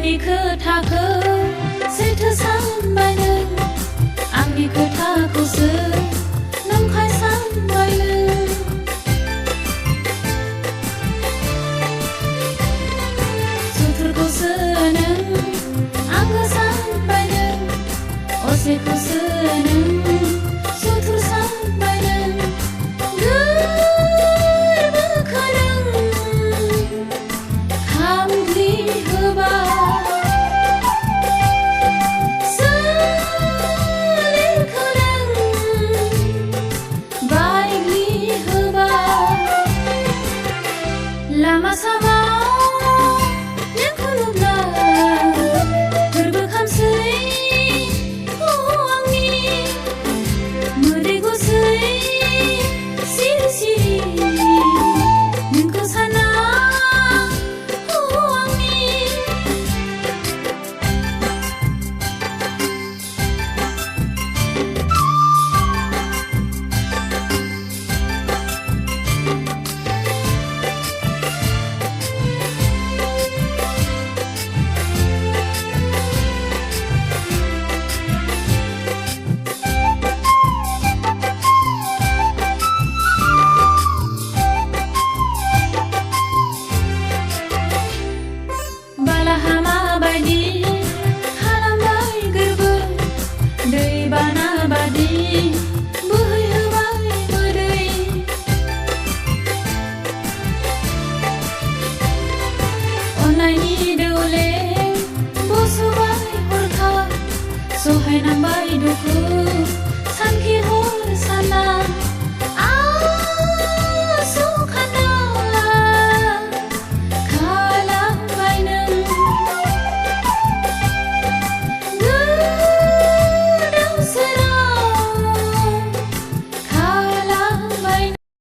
नोंनि खोथाखौ सैथो सानबायनो आंनि खोथाखौसो नंखाय सानबायनो सुथुरखौसो नों आंगो सानबायनो असेखौसो नों सुथुर सानबायनो गोरबोखौ नों खामग्लि होबाय सोलेरखौ नों बायग्लि होबाय लामा सामा नोंखौ नुब्ला गोरबो खामसै आंनि मोदै गसै सिरि सिरि नोंखौ साना आंनि बालाहामा बायदि खालामबाय गोरबो दैबाना बादि बोहैहोबाय मोदै अननायनि दौले बसबाय हरखाब सहायनांबाय दुखु सानखि